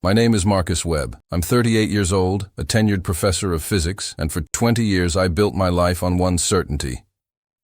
My name is Marcus Webb. I'm 38 years old, a tenured professor of physics, and for 20 years I built my life on one certainty.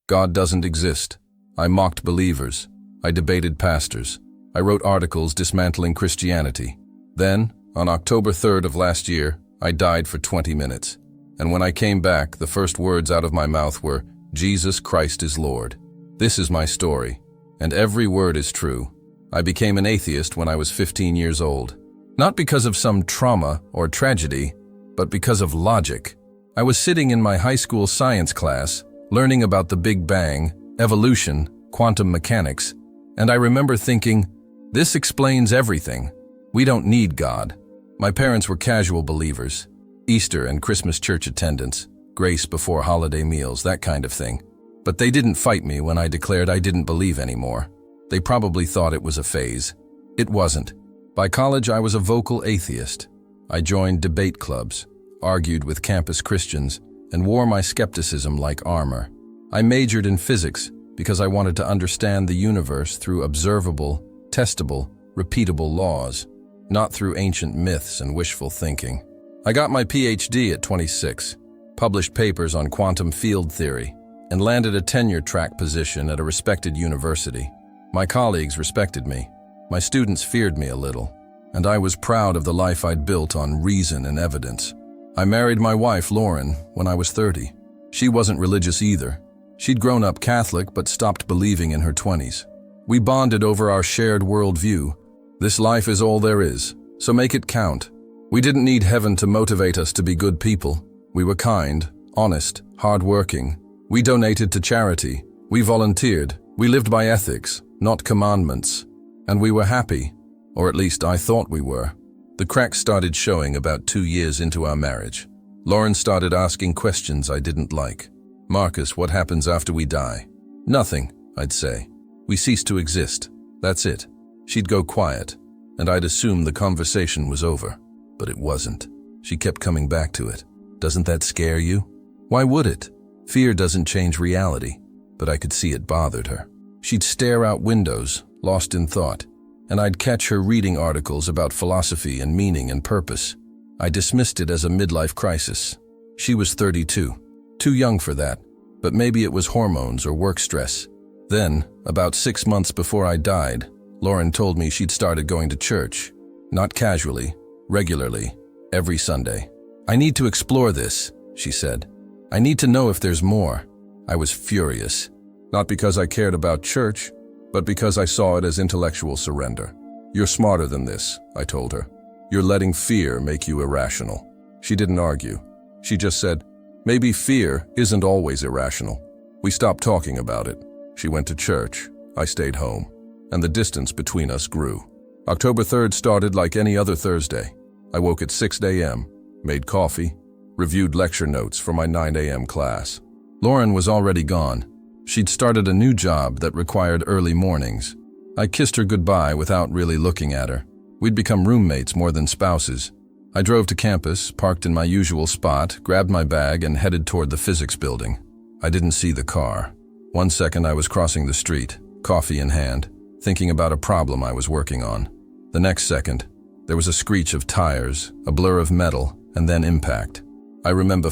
God doesn't exist. I mocked believers. I debated pastors. I wrote articles dismantling Christianity. Then, on October 3rd of last year, I died for 20 minutes. And when I came back, the first words out of my mouth were, "Jesus Christ is Lord." This is my story, and every word is true. I became an atheist when I was 15 years old. Not because of some trauma or tragedy, but because of logic. I was sitting in my high school science class, learning about the Big Bang, evolution, quantum mechanics, and I remember thinking, this explains everything. We don't need God. My parents were casual believers. Easter and Christmas church attendance, grace before holiday meals, that kind of thing. But they didn't fight me when I declared I didn't believe anymore. They probably thought it was a phase. It wasn't. By college, I was a vocal atheist. I joined debate clubs, argued with campus Christians, and wore my skepticism like armor. I majored in physics because I wanted to understand the universe through observable, testable, repeatable laws, not through ancient myths and wishful thinking. I got my PhD at 26, published papers on quantum field theory, and landed a tenure-track position at a respected university. My colleagues respected me. My students feared me a little, and I was proud of the life I'd built on reason and evidence. I married my wife, Lauren, when I was 30. She wasn't religious either. She'd grown up Catholic but stopped believing in her 20s. We bonded over our shared worldview. This life is all there is, so make it count. We didn't need heaven to motivate us to be good people. We were kind, honest, hardworking. We donated to charity. We volunteered. We lived by ethics, not commandments. And we were happy, or at least I thought we were. The cracks started showing about 2 years into our marriage. Lauren started asking questions I didn't like. "Marcus, what happens after we die?" "Nothing," I'd say. "We cease to exist. That's it." She'd go quiet, and I'd assume the conversation was over. But it wasn't. She kept coming back to it. "Doesn't that scare you?" Why would it? Fear doesn't change reality, but I could see it bothered her. She'd stare out windows, lost in thought, and I'd catch her reading articles about philosophy and meaning and purpose. I dismissed it as a midlife crisis. She was 32, too young for that, but maybe it was hormones or work stress. Then, about 6 months before I died, Lauren told me she'd started going to church. Not casually, regularly, every Sunday. "I need to explore this," she said. "I need to know if there's more." I was furious, not because I cared about church, but because I saw it as intellectual surrender. "You're smarter than this," I told her. "You're letting fear make you irrational." She didn't argue. She just said, "Maybe fear isn't always irrational." We stopped talking about it. She went to church. I stayed home. And the distance between us grew. October 3rd started like any other Thursday. I woke at 6 a.m., made coffee, reviewed lecture notes for my 9 a.m. class. Lauren was already gone. She'd started a new job that required early mornings. I kissed her goodbye without really looking at her. We'd become roommates more than spouses. I drove to campus, parked in my usual spot, grabbed my bag, and headed toward the physics building. I didn't see the car. 1 second I was crossing the street, coffee in hand, thinking about a problem I was working on. The next second, there was a screech of tires, a blur of metal, and then impact. I remember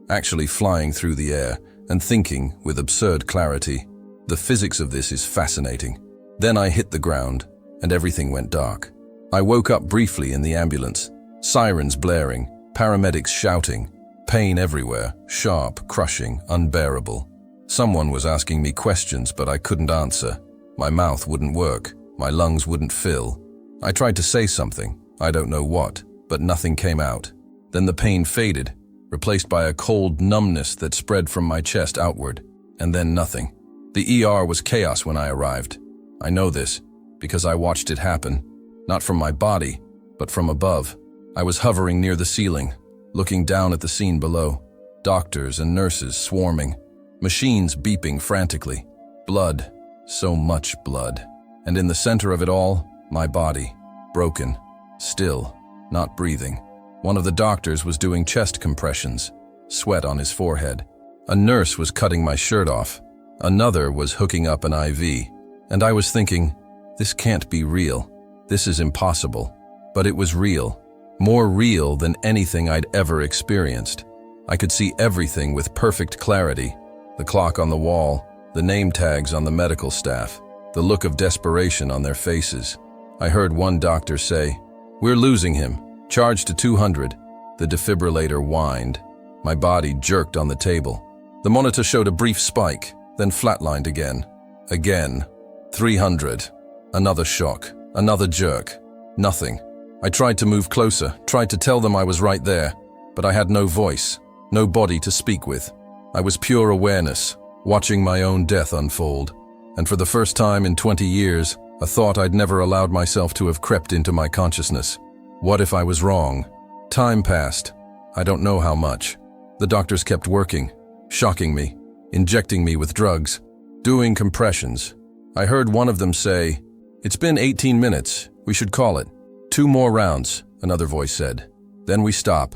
actually flying through the air, and thinking, with absurd clarity, the physics of this is fascinating. Then I hit the ground, and everything went dark. I woke up briefly in the ambulance, sirens blaring, paramedics shouting, pain everywhere, sharp, crushing, unbearable. Someone was asking me questions, but I couldn't answer. My mouth wouldn't work, my lungs wouldn't fill. I tried to say something, I don't know what, but nothing came out. Then the pain faded, replaced by a cold numbness that spread from my chest outward, and then nothing. The ER was chaos when I arrived. I know this, because I watched it happen, not from my body, but from above. I was hovering near the ceiling, looking down at the scene below. Doctors and nurses swarming, machines beeping frantically. Blood, so much blood. And in the center of it all, my body, broken, still, not breathing. One of the doctors was doing chest compressions, sweat on his forehead. A nurse was cutting my shirt off. Another was hooking up an IV. And I was thinking, this can't be real. This is impossible. But it was real, more real than anything I'd ever experienced. I could see everything with perfect clarity: the clock on the wall, the name tags on the medical staff, the look of desperation on their faces. I heard one doctor say, "We're losing him. Charge to 200. The defibrillator whined. My body jerked on the table. The monitor showed a brief spike, then flatlined again. Again. 300. Another shock. Another jerk. Nothing. I tried to move closer, tried to tell them I was right there, but I had no voice, no body to speak with. I was pure awareness, watching my own death unfold. And for the first time in 20 years, a thought I'd never allowed myself to have crept into my consciousness. What if I was wrong? Time passed. I don't know how much. The doctors kept working, shocking me, injecting me with drugs, doing compressions. I heard one of them say, "It's been 18 minutes. We should call it." "2 more rounds," another voice said. "Then we stop."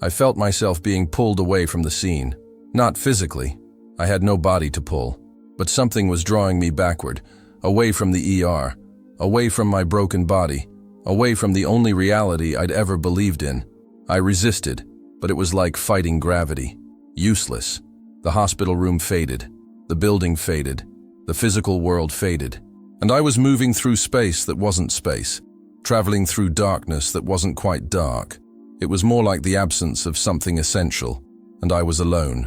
I felt myself being pulled away from the scene. Not physically. I had no body to pull. But something was drawing me backward, away from the ER, away from my broken body, away from the only reality I'd ever believed in. I resisted, but it was like fighting gravity. Useless. The hospital room faded. The building faded. The physical world faded. And I was moving through space that wasn't space, traveling through darkness that wasn't quite dark. It was more like the absence of something essential, and I was alone.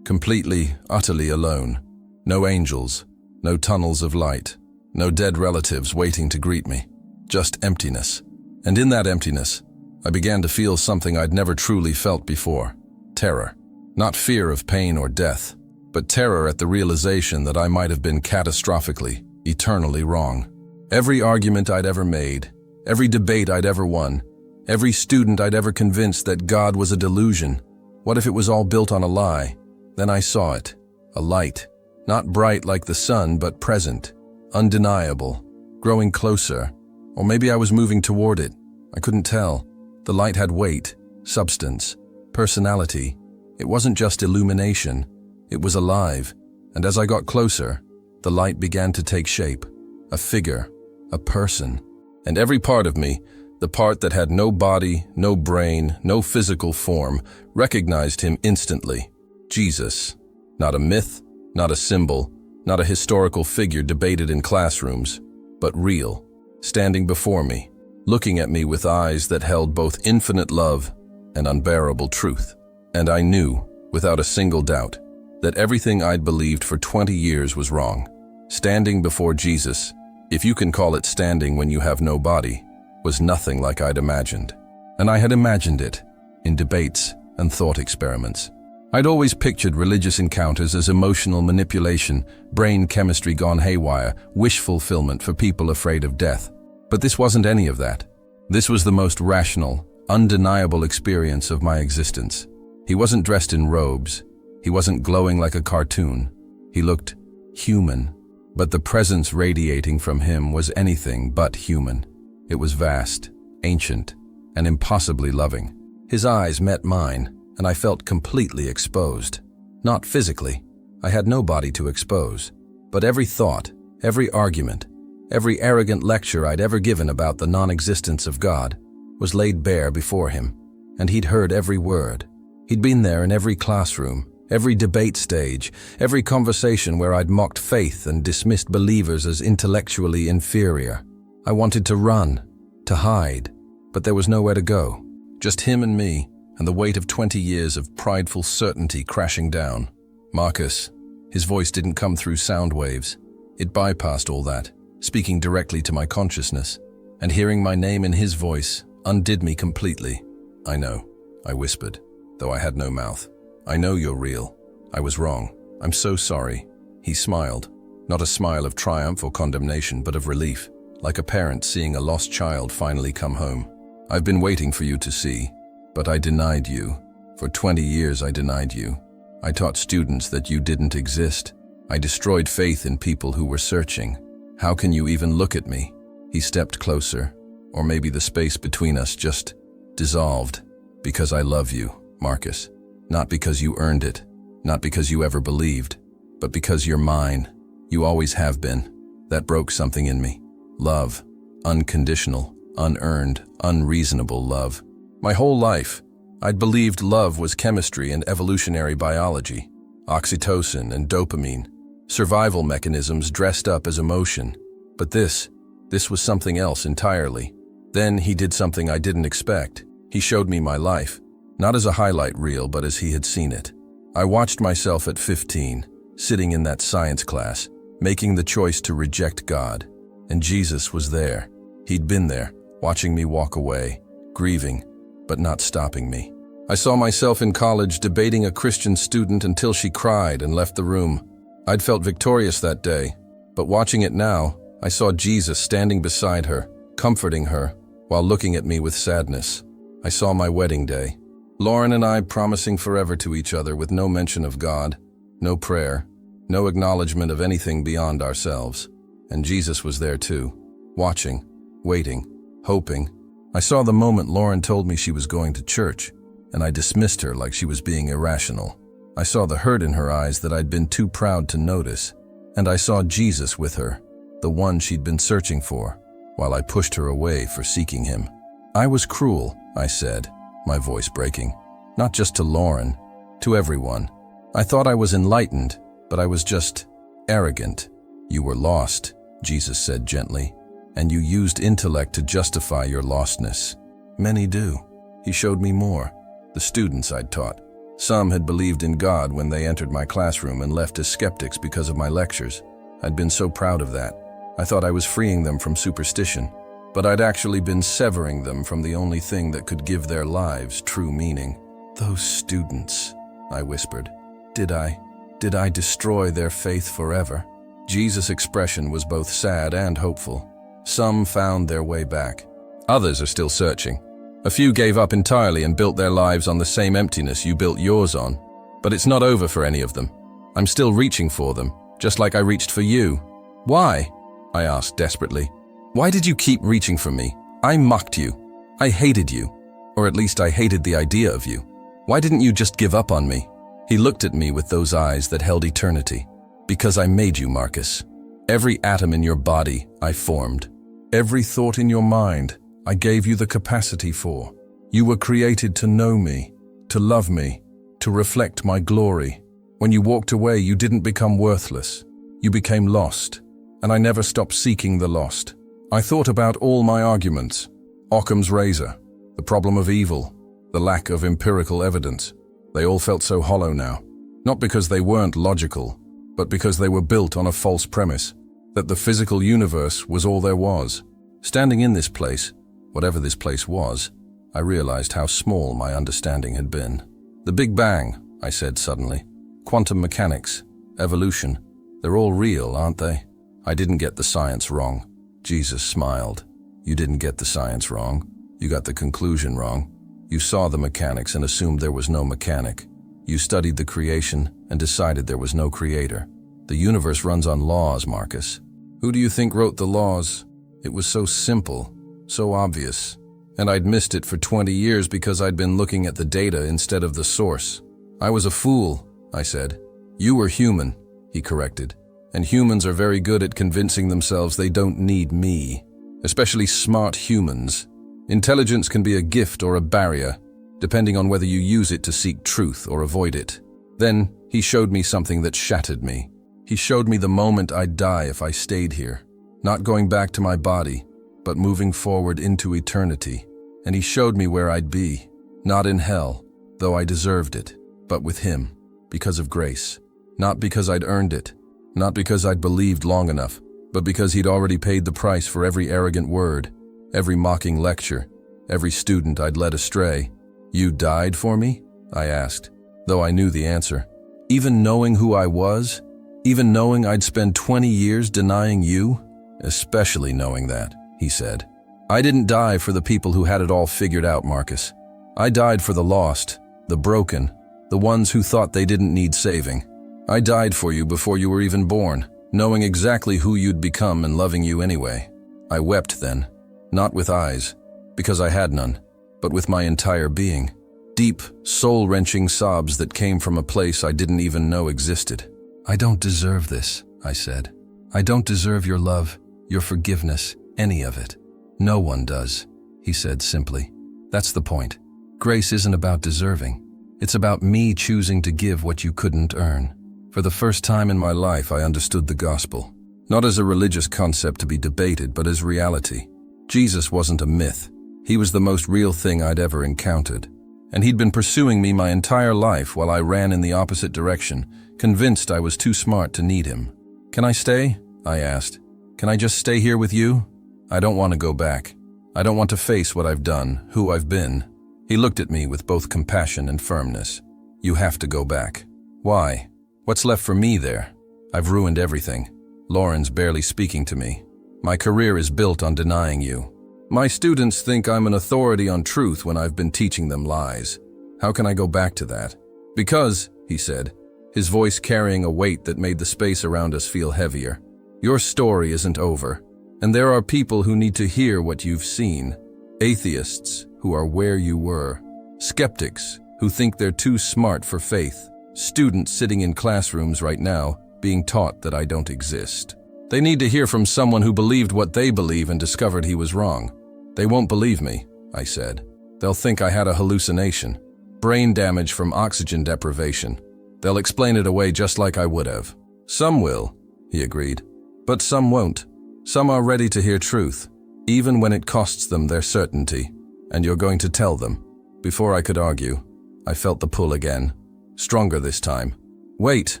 Completely, utterly alone. No angels, no tunnels of light, no dead relatives waiting to greet me. Just emptiness. And in that emptiness, I began to feel something I'd never truly felt before. Terror. Not fear of pain or death, but terror at the realization that I might have been catastrophically, eternally wrong. Every argument I'd ever made, every debate I'd ever won, every student I'd ever convinced that God was a delusion. What if it was all built on a lie? Then I saw it. A light. Not bright like the sun, but present. Undeniable. Growing closer. Or maybe I was moving toward it. I couldn't tell. The light had weight, substance, personality. It wasn't just illumination. It was alive. And as I got closer, the light began to take shape. A figure. A person. And every part of me, the part that had no body, no brain, no physical form, recognized him instantly. Jesus. Not a myth, not a symbol, not a historical figure debated in classrooms, but real, standing before me, looking at me with eyes that held both infinite love and unbearable truth. And I knew, without a single doubt, that everything I'd believed for 20 years was wrong. Standing before Jesus, if you can call it standing when you have no body, was nothing like I'd imagined. And I had imagined it in debates and thought experiments. I'd always pictured religious encounters as emotional manipulation, brain chemistry gone haywire, wish fulfillment for people afraid of death. But this wasn't any of that. This was the most rational, undeniable experience of my existence. He wasn't dressed in robes. He wasn't glowing like a cartoon. He looked human. But the presence radiating from him was anything but human. It was vast, ancient, and impossibly loving. His eyes met mine, and I felt completely exposed. Not physically. I had no body to expose. But every thought, every argument, every arrogant lecture I'd ever given about the non-existence of God was laid bare before him. And he'd heard every word. He'd been there in every classroom, every debate stage, every conversation where I'd mocked faith and dismissed believers as intellectually inferior. I wanted to run, to hide, but there was nowhere to go. Just him and me, and the weight of 20 years of prideful certainty crashing down. Marcus. His voice didn't come through sound waves. It bypassed all that, speaking directly to my consciousness. And hearing my name in his voice undid me completely. "I know," I whispered, though I had no mouth. "I know you're real. I was wrong. I'm so sorry." He smiled, not a smile of triumph or condemnation, but of relief, like a parent seeing a lost child finally come home. "I've been waiting for you to see. But I denied you. For 20 years I denied you. I taught students that you didn't exist. I destroyed faith in people who were searching. How can you even look at me?" He stepped closer, or maybe the space between us just dissolved. "Because I love you, Marcus. Not because you earned it, not because you ever believed, but because you're mine. You always have been. That broke something in me. Love. Unconditional, unearned, unreasonable love. My whole life, I'd believed love was chemistry and evolutionary biology, oxytocin and dopamine, survival mechanisms dressed up as emotion. But this was something else entirely. Then he did something I didn't expect. He showed me my life, not as a highlight reel, but as he had seen it. I watched myself at 15, sitting in that science class, making the choice to reject God. And Jesus was there. He'd been there, watching me walk away, grieving, but not stopping me. I saw myself in college debating a Christian student until she cried and left the room. I'd felt victorious that day, but watching it now, I saw Jesus standing beside her, comforting her, while looking at me with sadness. I saw my wedding day. Lauren and I promising forever to each other with no mention of God, no prayer, no acknowledgement of anything beyond ourselves. And Jesus was there too, watching, waiting, hoping. I saw the moment Lauren told me she was going to church, and I dismissed her like she was being irrational. I saw the hurt in her eyes that I'd been too proud to notice, and I saw Jesus with her, the one she'd been searching for, while I pushed her away for seeking him. I was cruel, I said, my voice breaking, not just to Lauren, to everyone. I thought I was enlightened, but I was just arrogant. You were lost, Jesus said gently, and you used intellect to justify your lostness. Many do. He showed me more. The students I'd taught. Some had believed in God when they entered my classroom and left as skeptics because of my lectures. I'd been so proud of that. I thought I was freeing them from superstition, but I'd actually been severing them from the only thing that could give their lives true meaning. Those students, I whispered. Did I destroy their faith forever? Jesus' expression was both sad and hopeful. Some found their way back. Others are still searching. A few gave up entirely and built their lives on the same emptiness you built yours on. But it's not over for any of them. I'm still reaching for them, just like I reached for you. Why? I asked desperately. Why did you keep reaching for me? I mocked you. I hated you. Or at least I hated the idea of you. Why didn't you just give up on me? He looked at me with those eyes that held eternity. Because I made you, Marcus. Every atom in your body I formed. Every thought in your mind I gave you the capacity for. You were created to know me, to love me, to reflect my glory. When you walked away, you didn't become worthless. You became lost, and I never stopped seeking the lost. I thought about all my arguments, Occam's razor, the problem of evil, the lack of empirical evidence. They all felt so hollow now, not because they weren't logical, but because they were built on a false premise, that the physical universe was all there was. Standing in this place, whatever this place was, I realized how small my understanding had been. The Big Bang, I said suddenly. Quantum mechanics, evolution, they're all real, aren't they? I didn't get the science wrong. Jesus smiled. You didn't get the science wrong. You got the conclusion wrong. You saw the mechanics and assumed there was no mechanic. You studied the creation and decided there was no creator. The universe runs on laws, Marcus. Who do you think wrote the laws? It was so simple, so obvious. And I'd missed it for 20 years because I'd been looking at the data instead of the source. I was a fool, I said. You were human, he corrected. And humans are very good at convincing themselves they don't need me, especially smart humans. Intelligence can be a gift or a barrier, depending on whether you use it to seek truth or avoid it. Then he showed me something that shattered me. He showed me the moment I'd die if I stayed here, not going back to my body, but moving forward into eternity. And he showed me where I'd be, not in hell, though I deserved it, but with him, because of grace. Not because I'd earned it, not because I'd believed long enough, but because he'd already paid the price for every arrogant word, every mocking lecture, every student I'd led astray. You died for me? I asked, though I knew the answer. Even knowing who I was? Even knowing I'd spend 20 years denying you? Especially knowing that, he said. I didn't die for the people who had it all figured out, Marcus. I died for the lost, the broken, the ones who thought they didn't need saving. I died for you before you were even born, knowing exactly who you'd become and loving you anyway. I wept then, not with eyes, because I had none, but with my entire being. Deep, soul-wrenching sobs that came from a place I didn't even know existed. I don't deserve this, I said. I don't deserve your love, your forgiveness, any of it. No one does, he said simply. That's the point. Grace isn't about deserving. It's about me choosing to give what you couldn't earn. For the first time in my life, I understood the gospel. Not as a religious concept to be debated, but as reality. Jesus wasn't a myth. He was the most real thing I'd ever encountered. And he'd been pursuing me my entire life while I ran in the opposite direction, convinced I was too smart to need him. Can I stay? I asked. Can I just stay here with you? I don't want to go back. I don't want to face what I've done, who I've been. He looked at me with both compassion and firmness. You have to go back. Why? What's left for me there? I've ruined everything. Lauren's barely speaking to me. My career is built on denying you. My students think I'm an authority on truth when I've been teaching them lies. How can I go back to that? Because, he said, his voice carrying a weight that made the space around us feel heavier. Your story isn't over, and there are people who need to hear what you've seen. Atheists who are where you were. Skeptics who think they're too smart for faith. Students sitting in classrooms right now being taught that I don't exist. They need to hear from someone who believed what they believe and discovered he was wrong. They won't believe me, I said. They'll think I had a hallucination. Brain damage from oxygen deprivation. They'll explain it away just like I would have. Some will, he agreed. But some won't. Some are ready to hear truth, even when it costs them their certainty. And you're going to tell them. Before I could argue, I felt the pull again. Stronger this time. Wait,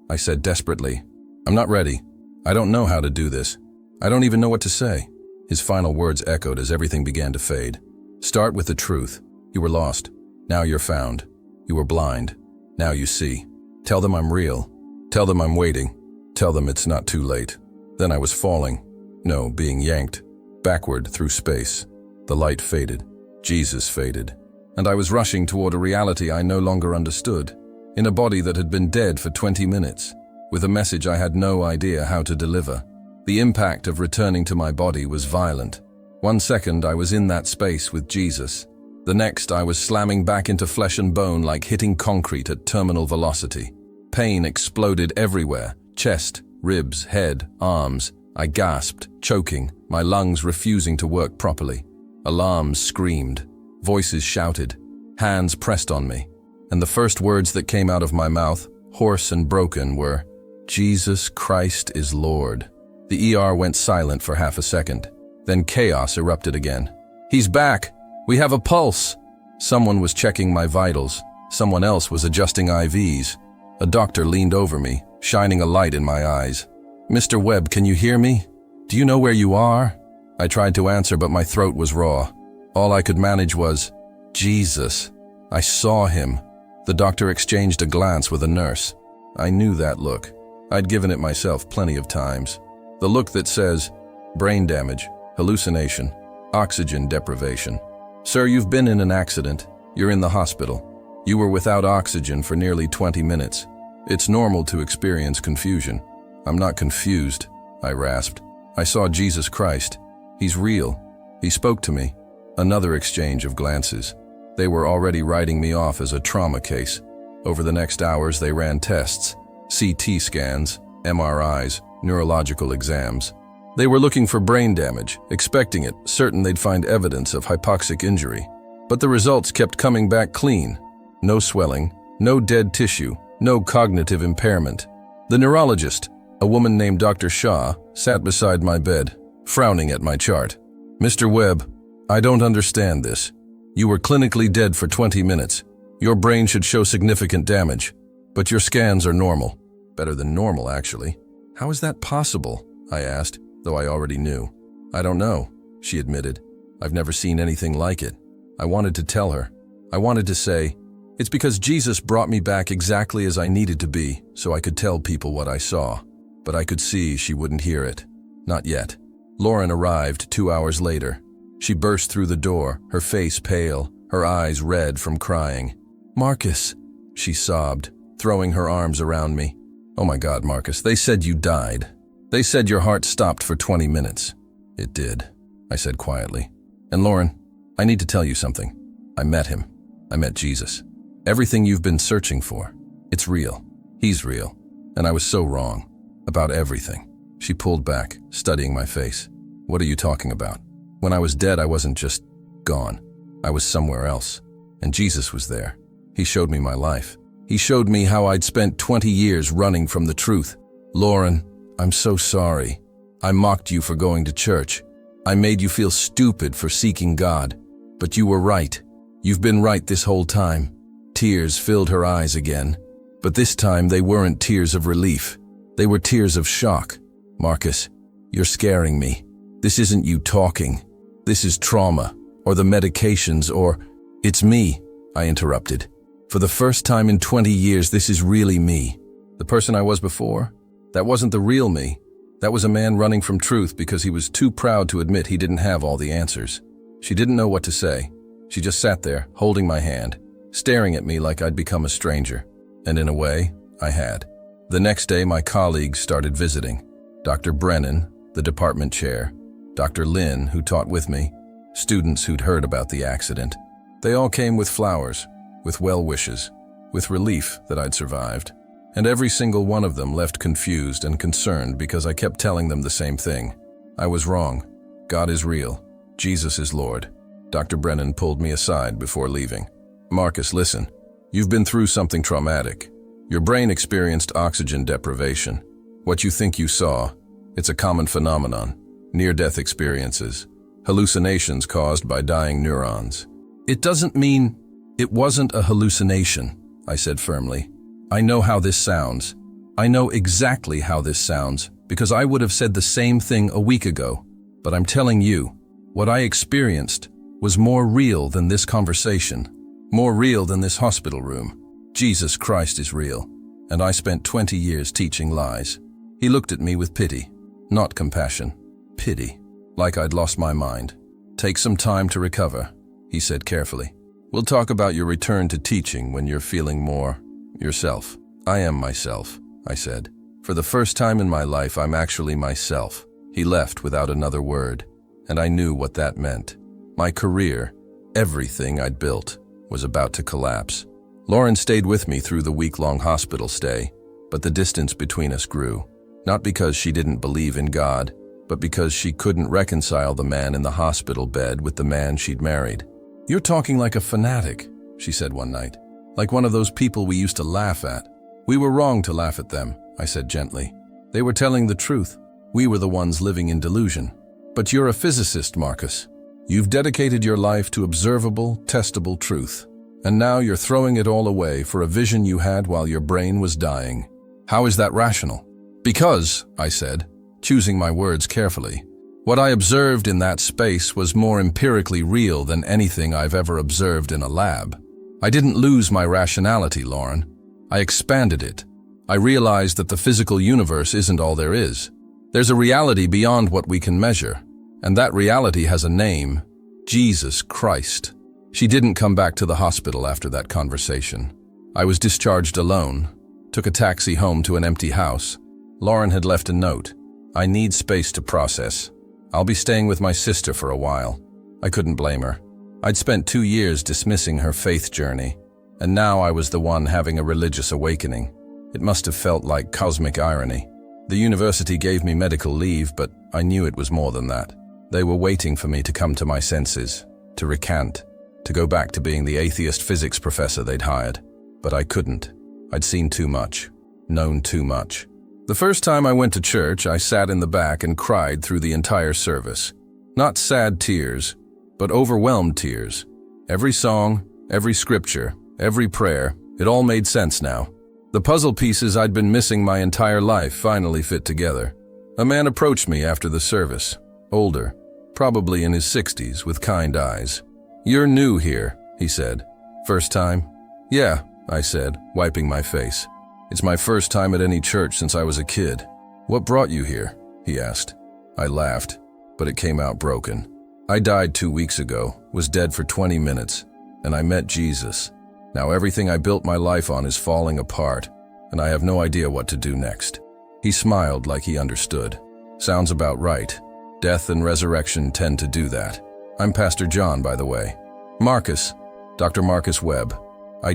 I said desperately. I'm not ready. I don't know how to do this. I don't even know what to say. His final words echoed as everything began to fade. Start with the truth. You were lost. Now you're found. You were blind. Now you see. Tell them I'm real. Tell them I'm waiting. Tell them it's not too late. Then I was falling. No, being yanked. Backward through space. The light faded. Jesus faded. And I was rushing toward a reality I no longer understood. In a body that had been dead for 20 minutes. With a message I had no idea how to deliver. The impact of returning to my body was violent. 1 second I was in that space with Jesus. The next I was slamming back into flesh and bone like hitting concrete at terminal velocity. Pain exploded everywhere. Chest, ribs, head, arms. I gasped, choking, my lungs refusing to work properly. Alarms screamed. Voices shouted. Hands pressed on me. And the first words that came out of my mouth, hoarse and broken, were, Jesus Christ is Lord. The ER went silent for half a second. Then chaos erupted again. He's back! We have a pulse! Someone was checking my vitals. Someone else was adjusting IVs. A doctor leaned over me, shining a light in my eyes. Mr. Webb, can you hear me? Do you know where you are? I tried to answer, but my throat was raw. All I could manage was, Jesus. I saw him. The doctor exchanged a glance with a nurse. I knew that look. I'd given it myself plenty of times. The look that says, brain damage, hallucination, oxygen deprivation. Sir, you've been in an accident. You're in the hospital. You were without oxygen for nearly 20 minutes. It's normal to experience confusion. I'm not confused, I rasped. I saw Jesus Christ. He's real. He spoke to me. Another exchange of glances. They were already writing me off as a trauma case. Over the next hours, they ran tests, CT scans, MRIs, neurological exams. They were looking for brain damage, expecting it, certain they'd find evidence of hypoxic injury. But the results kept coming back clean. No swelling, no dead tissue, no cognitive impairment. The neurologist, a woman named Dr. Shah, sat beside my bed, frowning at my chart. Mr. Webb, I don't understand this. You were clinically dead for 20 minutes. Your brain should show significant damage, but your scans are normal. Better than normal, actually. How is that possible? I asked, though I already knew. I don't know, she admitted. I've never seen anything like it. I wanted to tell her. I wanted to say, it's because Jesus brought me back exactly as I needed to be, so I could tell people what I saw. But I could see she wouldn't hear it. Not yet. Lauren arrived 2 hours later. She burst through the door, her face pale, her eyes red from crying. Marcus, she sobbed, throwing her arms around me. Oh my God, Marcus, they said you died. They said your heart stopped for 20 minutes. It did, I said quietly. And Lauren, I need to tell you something. I met him. I met Jesus. Everything you've been searching for. It's real. He's real. And I was so wrong. About everything. She pulled back, studying my face. What are you talking about? When I was dead, I wasn't just gone. I was somewhere else. And Jesus was there. He showed me my life. He showed me how I'd spent 20 years running from the truth. Lauren, I'm so sorry. I mocked you for going to church. I made you feel stupid for seeking God. But you were right. You've been right this whole time. Tears filled her eyes again. But this time they weren't tears of relief. They were tears of shock. Marcus, you're scaring me. This isn't you talking. This is trauma, or the medications, or... It's me, I interrupted. For the first time in 20 years, this is really me. The person I was before? That wasn't the real me. That was a man running from truth because he was too proud to admit he didn't have all the answers. She didn't know what to say. She just sat there, holding my hand, staring at me like I'd become a stranger. And in a way, I had. The next day, my colleagues started visiting. Dr. Brennan, the department chair, Dr. Lynn, who taught with me, students who'd heard about the accident. They all came with flowers, with well wishes, with relief that I'd survived. And every single one of them left confused and concerned because I kept telling them the same thing. I was wrong. God is real. Jesus is Lord. Dr. Brennan pulled me aside before leaving. Marcus, listen. You've been through something traumatic. Your brain experienced oxygen deprivation. What you think you saw, it's a common phenomenon. Near-death experiences. Hallucinations caused by dying neurons. It doesn't mean it wasn't a hallucination, I said firmly. I know how this sounds. I know exactly how this sounds because I would have said the same thing a week ago. But I'm telling you, what I experienced was more real than this conversation, more real than this hospital room. Jesus Christ is real, and I spent 20 years teaching lies. He looked at me with pity, not compassion, pity, like I'd lost my mind. Take some time to recover, he said carefully. We'll talk about your return to teaching when you're feeling more yourself. I am myself, I said. For the first time in my life, I'm actually myself. He left without another word, and I knew what that meant. My career, everything I'd built, was about to collapse. Lauren stayed with me through the week-long hospital stay, but the distance between us grew. Not because she didn't believe in God, but because she couldn't reconcile the man in the hospital bed with the man she'd married. You're talking like a fanatic, she said one night. Like one of those people we used to laugh at. We were wrong to laugh at them, I said gently. They were telling the truth. We were the ones living in delusion. But you're a physicist, Marcus. You've dedicated your life to observable, testable truth. And now you're throwing it all away for a vision you had while your brain was dying. How is that rational? Because, I said, choosing my words carefully, what I observed in that space was more empirically real than anything I've ever observed in a lab. I didn't lose my rationality, Lauren. I expanded it. I realized that the physical universe isn't all there is. There's a reality beyond what we can measure, and that reality has a name: Jesus Christ. She didn't come back to the hospital after that conversation. I was discharged alone, took a taxi home to an empty house. Lauren had left a note. I need space to process. I'll be staying with my sister for a while. I couldn't blame her. I'd spent 2 years dismissing her faith journey, and now I was the one having a religious awakening. It must have felt like cosmic irony. The university gave me medical leave, but I knew it was more than that. They were waiting for me to come to my senses, to recant, to go back to being the atheist physics professor they'd hired. But I couldn't. I'd seen too much, known too much. The first time I went to church, I sat in the back and cried through the entire service. Not sad tears, but overwhelmed tears. Every song, every scripture, every prayer, it all made sense now. The puzzle pieces I'd been missing my entire life finally fit together. A man approached me after the service, older, probably in his 60s, with kind eyes. "You're new here," he said. "First time?" "Yeah," I said, wiping my face. "It's my first time at any church since I was a kid." "What brought you here?" he asked. I laughed, but it came out broken. "I died 2 weeks ago, was dead for 20 minutes, and I met Jesus. Now everything I built my life on is falling apart, and I have no idea what to do next." He smiled like he understood. "Sounds about right. Death and resurrection tend to do that. I'm Pastor John, by the way. Marcus, Dr. Marcus Webb. I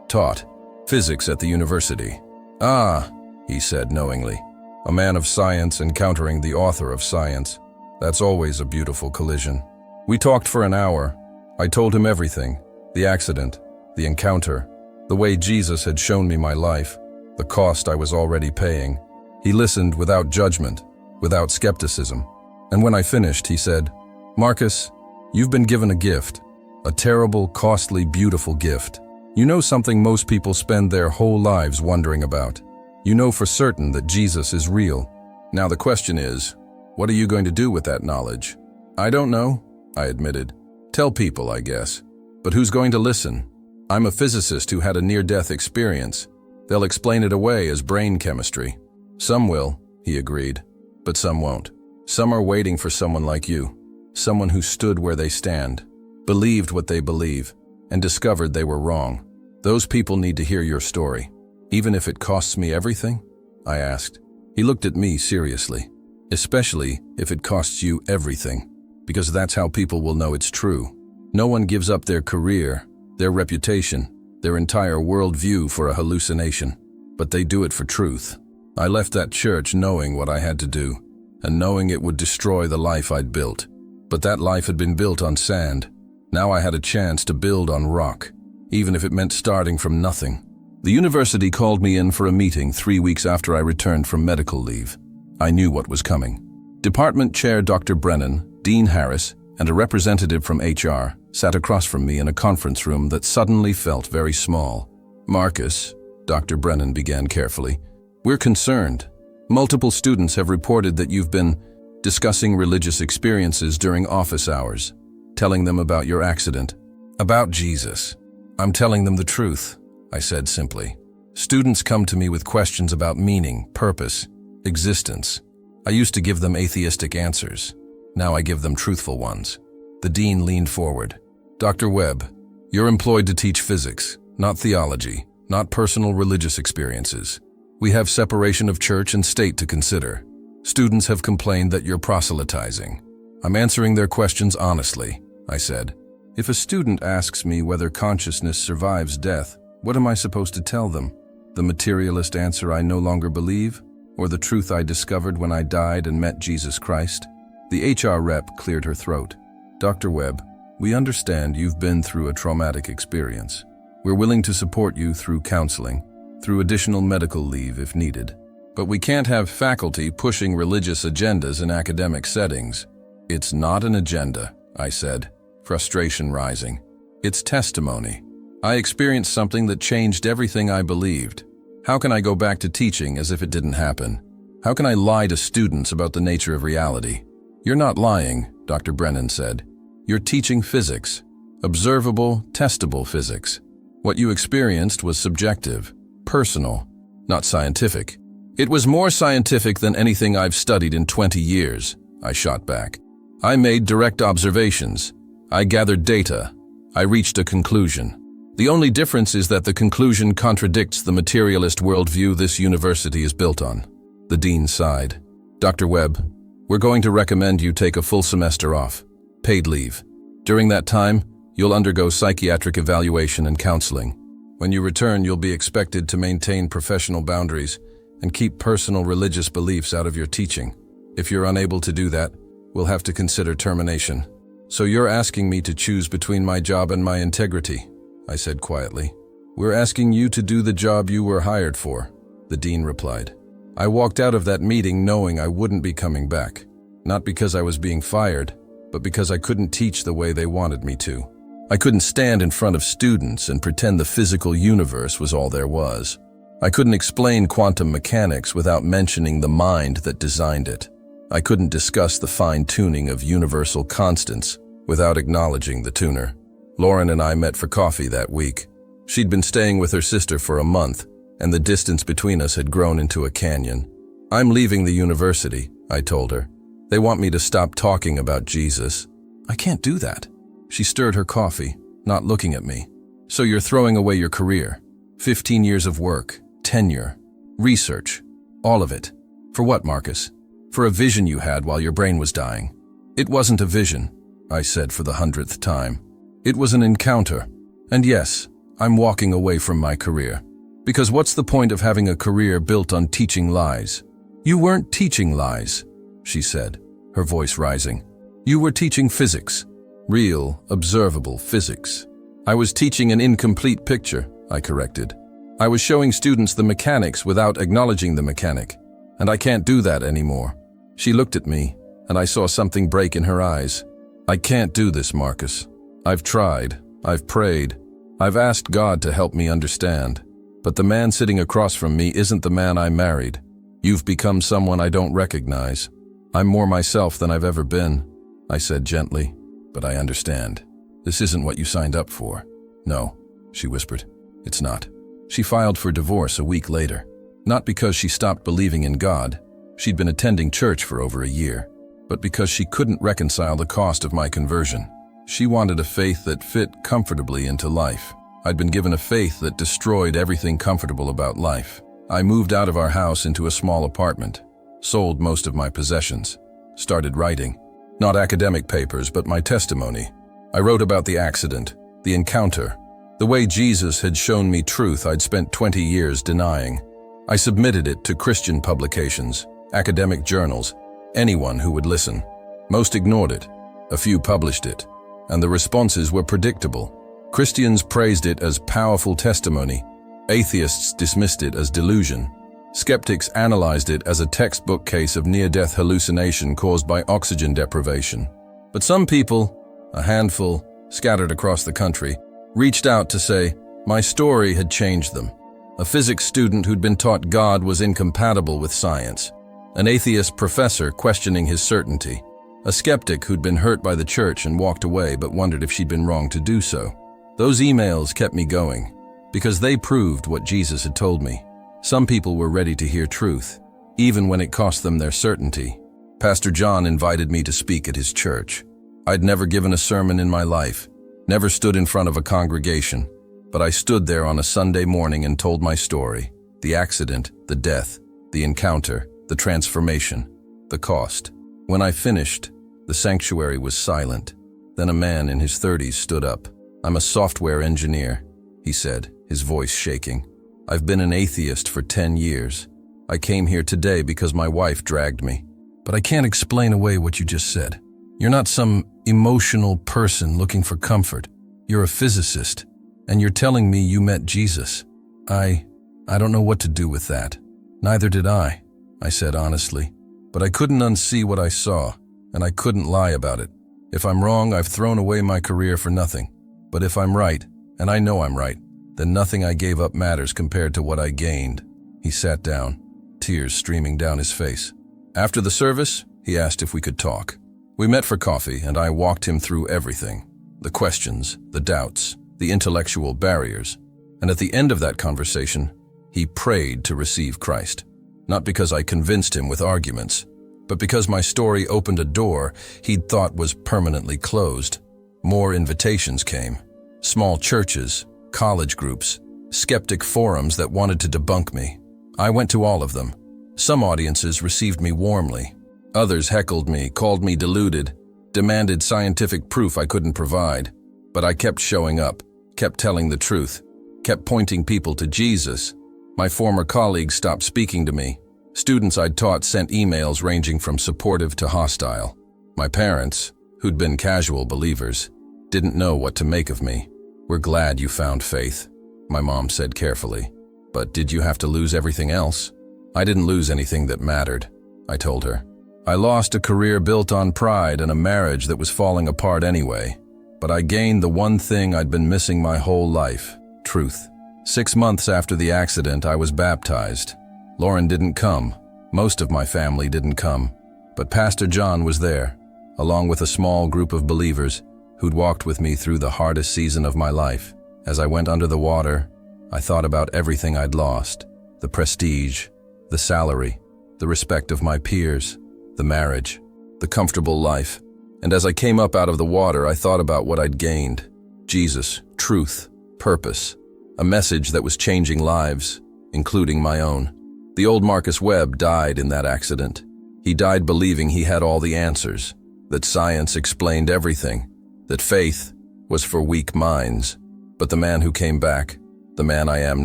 taught physics at the university." "Ah," he said knowingly. "A man of science encountering the author of science. That's always a beautiful collision. We talked for an hour. I told him everything, the accident, the encounter, the way Jesus had shown me my life, the cost I was already paying. He listened without judgment, without skepticism. And when I finished, he said, "Marcus, you've been given a gift, a terrible, costly, beautiful gift. You know something most people spend their whole lives wondering about. You know for certain that Jesus is real. Now the question is, what are you going to do with that knowledge?" "I don't know," I admitted. "Tell people, I guess. But who's going to listen? I'm a physicist who had a near-death experience. They'll explain it away as brain chemistry." "Some will," he agreed, "but some won't. Some are waiting for someone like you, someone who stood where they stand, believed what they believe, and discovered they were wrong. Those people need to hear your story. Even if it costs me everything?" I asked. He looked at me seriously. "Especially if it costs you everything, because that's how people will know it's true. No one gives up their career, their reputation, their entire worldview for a hallucination, but they do it for truth." I left that church knowing what I had to do, and knowing it would destroy the life I'd built. But that life had been built on sand. Now I had a chance to build on rock, even if it meant starting from nothing. The university called me in for a meeting 3 weeks after I returned from medical leave. I knew what was coming. Department Chair Dr. Brennan, Dean Harris, and a representative from HR sat across from me in a conference room that suddenly felt very small. "Marcus," Dr. Brennan began carefully, "we're concerned. Multiple students have reported that you've been discussing religious experiences during office hours, telling them about your accident, about Jesus." "I'm telling them the truth," I said simply. "Students come to me with questions about meaning, purpose, existence. I used to give them atheistic answers. Now I give them truthful ones." The dean leaned forward. "Dr. Webb, you're employed to teach physics, not theology, not personal religious experiences. We have separation of church and state to consider. Students have complained that you're proselytizing. I'm answering their questions honestly," I said. "If a student asks me whether consciousness survives death, what am I supposed to tell them? The materialist answer I no longer believe? Or the truth I discovered when I died and met Jesus Christ?" The HR rep cleared her throat. "Dr. Webb, we understand you've been through a traumatic experience. We're willing to support you through counseling, through additional medical leave if needed. But we can't have faculty pushing religious agendas in academic settings." "It's not an agenda," I said, frustration rising. "It's testimony. I experienced something that changed everything I believed. How can I go back to teaching as if it didn't happen? How can I lie to students about the nature of reality?" "You're not lying," Dr. Brennan said. "You're teaching physics, observable, testable physics. What you experienced was subjective, personal, not scientific." "It was more scientific than anything I've studied in 20 years, I shot back. "I made direct observations. I gathered data. I reached a conclusion. The only difference is that the conclusion contradicts the materialist worldview this university is built on." The dean sighed. "Dr. Webb, we're going to recommend you take a full semester off, paid leave. During that time, you'll undergo psychiatric evaluation and counseling. When you return, you'll be expected to maintain professional boundaries and keep personal religious beliefs out of your teaching. If you're unable to do that, we'll have to consider termination." "So you're asking me to choose between my job and my integrity," I said quietly. "We're asking you to do the job you were hired for," the dean replied. I walked out of that meeting knowing I wouldn't be coming back, not because I was being fired, but because I couldn't teach the way they wanted me to. I couldn't stand in front of students and pretend the physical universe was all there was. I couldn't explain quantum mechanics without mentioning the mind that designed it. I couldn't discuss the fine-tuning of universal constants without acknowledging the tuner. Lauren and I met for coffee that week. She'd been staying with her sister for a month, and the distance between us had grown into a canyon. "I'm leaving the university," I told her. "They want me to stop talking about Jesus." "I can't do that." She stirred her coffee, not looking at me. "So you're throwing away your career? 15 years of work, tenure, research, all of it. For what, Marcus? For a vision you had while your brain was dying." "It wasn't a vision," I said for the 100th time. "It was an encounter. And yes, I'm walking away from my career. Because what's the point of having a career built on teaching lies?" "You weren't teaching lies," she said. her voice rising. "You were teaching physics. Real, observable physics." "I was teaching an incomplete picture," I corrected. "I was showing students the mechanics without acknowledging the mechanic, and I can't do that anymore." She looked at me, and I saw something break in her eyes. "I can't do this, Marcus. I've tried. I've prayed. I've asked God to help me understand. But the man sitting across from me isn't the man I married. You've become someone I don't recognize. I'm more myself than I've ever been," I said gently. "But I understand. This isn't what you signed up for." "No," she whispered. "It's not." She filed for divorce a week later. Not because she stopped believing in God. She'd been attending church for over a year. But because she couldn't reconcile the cost of my conversion. She wanted a faith that fit comfortably into life. I'd been given a faith that destroyed everything comfortable about life. I moved out of our house into a small apartment, sold most of my possessions, started writing. Not academic papers, but my testimony. I wrote about the accident, the encounter, the way Jesus had shown me truth I'd spent 20 years denying. I submitted it to Christian publications, academic journals, anyone who would listen. Most ignored it. A few published it. And the responses were predictable. Christians praised it as powerful testimony. Atheists dismissed it as delusion. Skeptics analyzed it as a textbook case of near-death hallucination caused by oxygen deprivation. But some people, a handful, scattered across the country, reached out to say my story had changed them. A physics student who'd been taught God was incompatible with science. An atheist professor questioning his certainty. A skeptic who'd been hurt by the church and walked away but wondered if she'd been wrong to do so. Those emails kept me going, because they proved what Jesus had told me. Some people were ready to hear truth, even when it cost them their certainty. Pastor John invited me to speak at his church. I'd never given a sermon in my life, never stood in front of a congregation, but I stood there on a Sunday morning and told my story, the accident, the death, the encounter, the transformation, the cost. When I finished, the sanctuary was silent. Then a man in his 30s stood up. "I'm a software engineer," he said, his voice shaking. "I've been an atheist for 10 years. I came here today because my wife dragged me. But I can't explain away what you just said. You're not some emotional person looking for comfort. You're a physicist, and you're telling me you met Jesus. I don't know what to do with that." "Neither did I said honestly. "But I couldn't unsee what I saw, and I couldn't lie about it. If I'm wrong, I've thrown away my career for nothing. But if I'm right, and I know I'm right, then nothing I gave up matters compared to what I gained." He sat down, tears streaming down his face. After the service, he asked if we could talk. We met for coffee, and I walked him through everything. The questions, the doubts, the intellectual barriers. And at the end of that conversation, he prayed to receive Christ. Not because I convinced him with arguments, but because my story opened a door he'd thought was permanently closed. More invitations came. Small churches, college groups, skeptic forums that wanted to debunk me. I went to all of them. Some audiences received me warmly. Others heckled me, called me deluded, demanded scientific proof I couldn't provide. But I kept showing up, kept telling the truth, kept pointing people to Jesus. My former colleagues stopped speaking to me. Students I'd taught sent emails ranging from supportive to hostile. My parents, who'd been casual believers, didn't know what to make of me. "We're glad you found faith," my mom said carefully. "But did you have to lose everything else?" "I didn't lose anything that mattered," I told her. "I lost a career built on pride and a marriage that was falling apart anyway. But I gained the one thing I'd been missing my whole life, truth." 6 months after the accident, I was baptized. Lauren didn't come. Most of my family didn't come. But Pastor John was there, along with a small group of believers who'd walked with me through the hardest season of my life. As I went under the water, I thought about everything I'd lost: the prestige, the salary, the respect of my peers, the marriage, the comfortable life. And as I came up out of the water, I thought about what I'd gained: Jesus, truth, purpose, a message that was changing lives, including my own. The old Marcus Webb died in that accident. He died believing he had all the answers, that science explained everything, that faith was for weak minds. But the man who came back, the man I am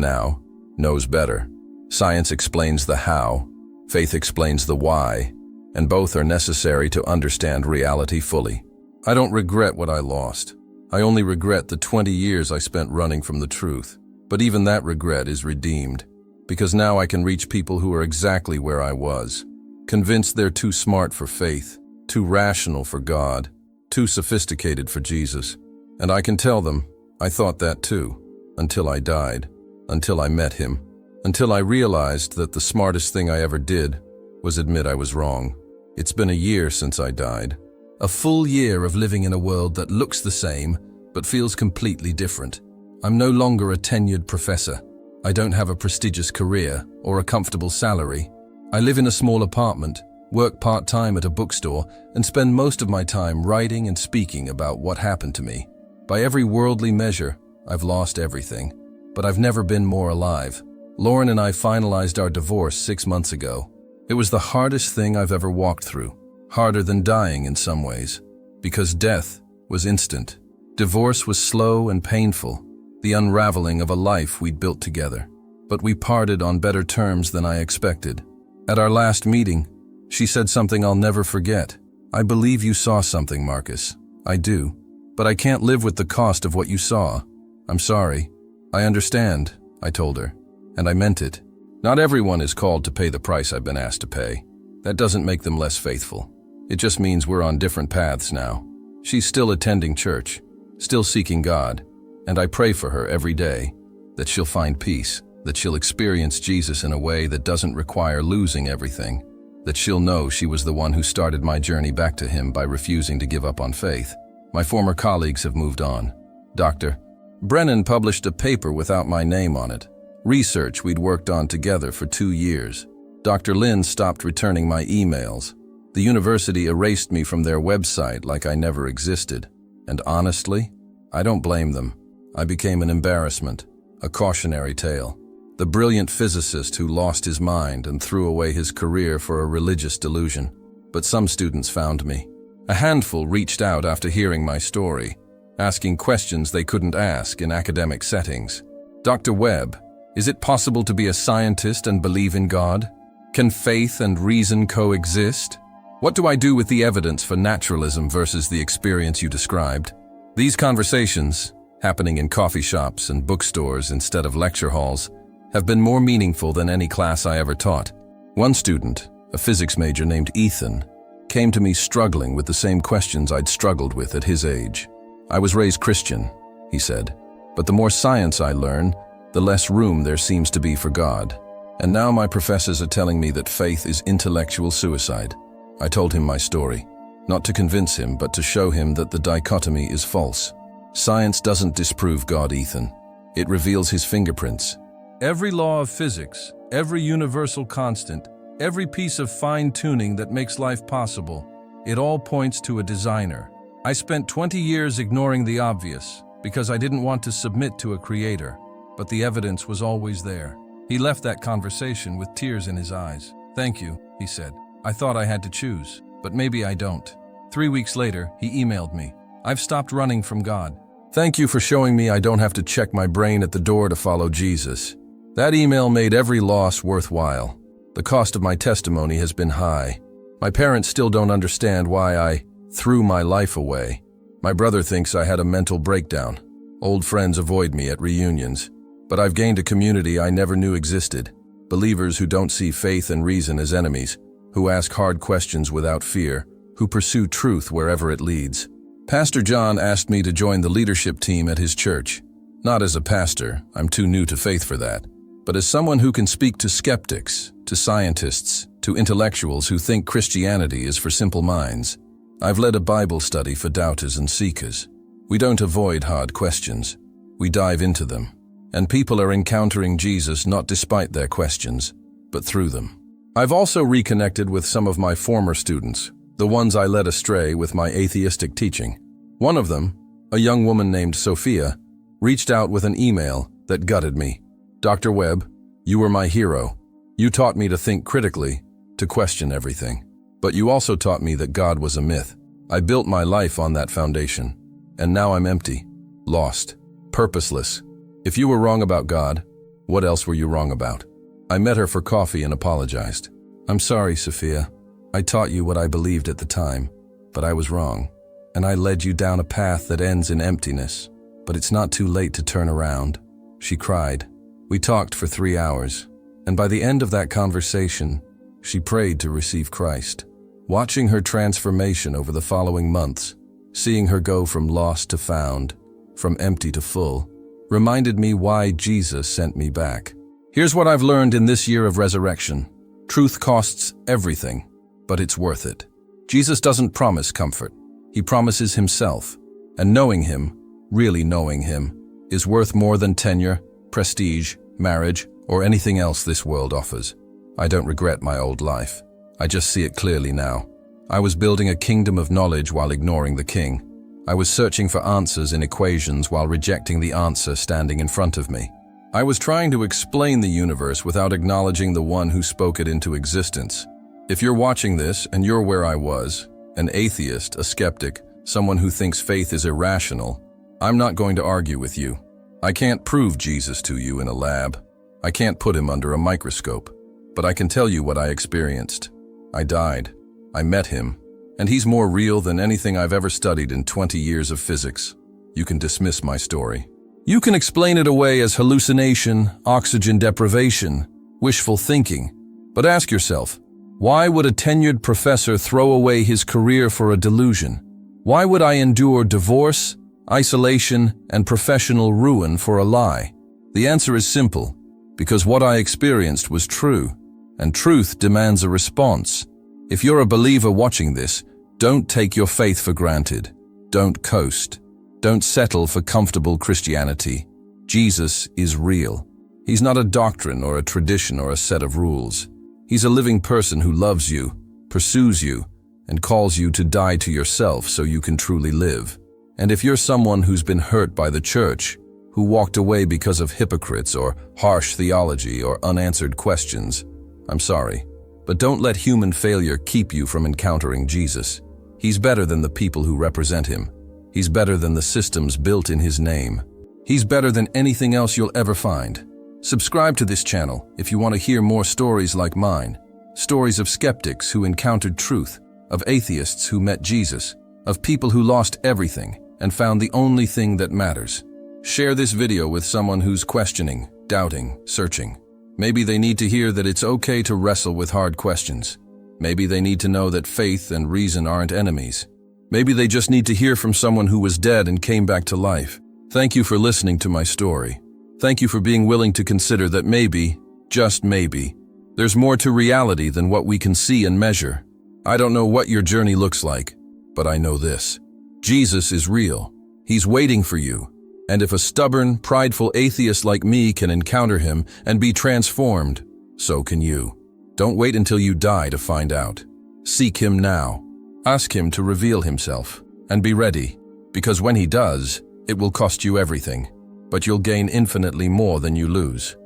now, knows better. Science explains the how, faith explains the why, and both are necessary to understand reality fully. I don't regret what I lost. I only regret the 20 years I spent running from the truth. But even that regret is redeemed, because now I can reach people who are exactly where I was, convinced they're too smart for faith, too rational for God, too sophisticated for Jesus. And I can tell them, I thought that too, until I died, until I met him, until I realized that the smartest thing I ever did was admit I was wrong. It's been a year since I died. A full year of living in a world that looks the same, but feels completely different. I'm no longer a tenured professor. I don't have a prestigious career or a comfortable salary. I live in a small apartment, work part-time at a bookstore, and spend most of my time writing and speaking about what happened to me. By every worldly measure, I've lost everything, but I've never been more alive. Lauren and I finalized our divorce 6 months ago. It was the hardest thing I've ever walked through, harder than dying in some ways, because death was instant. Divorce was slow and painful, the unraveling of a life we'd built together. But we parted on better terms than I expected. At our last meeting, she said something I'll never forget. I believe you saw something, Marcus. I do. But I can't live with the cost of what you saw. I'm sorry. I understand, I told her. And I meant it. Not everyone is called to pay the price I've been asked to pay. That doesn't make them less faithful. It just means we're on different paths now. She's still attending church, still seeking God, and I pray for her every day that she'll find peace, that she'll experience Jesus in a way that doesn't require losing everything, that she'll know she was the one who started my journey back to him by refusing to give up on faith. My former colleagues have moved on. Dr. Brennan published a paper without my name on it, research we'd worked on together for 2 years. Dr. Lin stopped returning my emails. The university erased me from their website like I never existed. And honestly, I don't blame them. I became an embarrassment, a cautionary tale. The brilliant physicist who lost his mind and threw away his career for a religious delusion. But some students found me. A handful reached out after hearing my story, asking questions they couldn't ask in academic settings. Dr. Webb, is it possible to be a scientist and believe in God? Can faith and reason coexist? What do I do with the evidence for naturalism versus the experience you described? These conversations, happening in coffee shops and bookstores instead of lecture halls, have been more meaningful than any class I ever taught. One student, a physics major named Ethan, came to me struggling with the same questions I'd struggled with at his age. I was raised Christian, he said, but the more science I learn, the less room there seems to be for God. And now my professors are telling me that faith is intellectual suicide. I told him my story, not to convince him, but to show him that the dichotomy is false. Science doesn't disprove God, Ethan. It reveals his fingerprints. Every law of physics, every universal constant, every piece of fine-tuning that makes life possible, it all points to a designer. I spent 20 years ignoring the obvious because I didn't want to submit to a creator, but the evidence was always there. He left that conversation with tears in his eyes. Thank you, he said. I thought I had to choose, but maybe I don't. 3 weeks later, he emailed me. I've stopped running from God. Thank you for showing me I don't have to check my brain at the door to follow Jesus. That email made every loss worthwhile. The cost of my testimony has been high. My parents still don't understand why I threw my life away. My brother thinks I had a mental breakdown. Old friends avoid me at reunions. But I've gained a community I never knew existed. Believers who don't see faith and reason as enemies, who ask hard questions without fear, who pursue truth wherever it leads. Pastor John asked me to join the leadership team at his church. Not as a pastor, I'm too new to faith for that, but as someone who can speak to skeptics, to scientists, to intellectuals who think Christianity is for simple minds. I've led a Bible study for doubters and seekers. We don't avoid hard questions. We dive into them. And people are encountering Jesus not despite their questions, but through them. I've also reconnected with some of my former students, the ones I led astray with my atheistic teaching. One of them, a young woman named Sophia, reached out with an email that gutted me. Dr. Webb, you were my hero. You taught me to think critically, to question everything. But you also taught me that God was a myth. I built my life on that foundation, and now I'm empty, lost, purposeless. If you were wrong about God, what else were you wrong about? I met her for coffee and apologized. I'm sorry, Sophia. I taught you what I believed at the time, but I was wrong. And I led you down a path that ends in emptiness. But it's not too late to turn around." She cried. We talked for 3 hours, and by the end of that conversation, she prayed to receive Christ. Watching her transformation over the following months, seeing her go from lost to found, from empty to full, reminded me why Jesus sent me back. Here's what I've learned in this year of resurrection. Truth costs everything, but it's worth it. Jesus doesn't promise comfort. He promises himself, and knowing him, really knowing him, is worth more than tenure, prestige, marriage, or anything else this world offers. I don't regret my old life. I just see it clearly now. I was building a kingdom of knowledge while ignoring the king. I was searching for answers in equations while rejecting the answer standing in front of me. I was trying to explain the universe without acknowledging the one who spoke it into existence. If you're watching this and you're where I was, an atheist, a skeptic, someone who thinks faith is irrational, I'm not going to argue with you. I can't prove Jesus to you in a lab. I can't put him under a microscope. But I can tell you what I experienced. I died. I met him. And he's more real than anything I've ever studied in 20 years of physics. You can dismiss my story. You can explain it away as hallucination, oxygen deprivation, wishful thinking. But ask yourself, why would a tenured professor throw away his career for a delusion? Why would I endure divorce, isolation, and professional ruin for a lie? The answer is simple, because what I experienced was true, and truth demands a response. If you're a believer watching this, don't take your faith for granted. Don't coast. Don't settle for comfortable Christianity. Jesus is real. He's not a doctrine or a tradition or a set of rules. He's a living person who loves you, pursues you, and calls you to die to yourself so you can truly live. And if you're someone who's been hurt by the church, who walked away because of hypocrites or harsh theology or unanswered questions, I'm sorry. But don't let human failure keep you from encountering Jesus. He's better than the people who represent him. He's better than the systems built in his name. He's better than anything else you'll ever find. Subscribe to this channel if you want to hear more stories like mine. Stories of skeptics who encountered truth, of atheists who met Jesus, of people who lost everything and found the only thing that matters. Share this video with someone who's questioning, doubting, searching. Maybe they need to hear that it's okay to wrestle with hard questions. Maybe they need to know that faith and reason aren't enemies. Maybe they just need to hear from someone who was dead and came back to life. Thank you for listening to my story. Thank you for being willing to consider that maybe, just maybe, there's more to reality than what we can see and measure. I don't know what your journey looks like, but I know this. Jesus is real. He's waiting for you. And if a stubborn, prideful atheist like me can encounter him and be transformed, so can you. Don't wait until you die to find out. Seek him now. Ask him to reveal himself. And be ready, because when he does, it will cost you everything, but you'll gain infinitely more than you lose.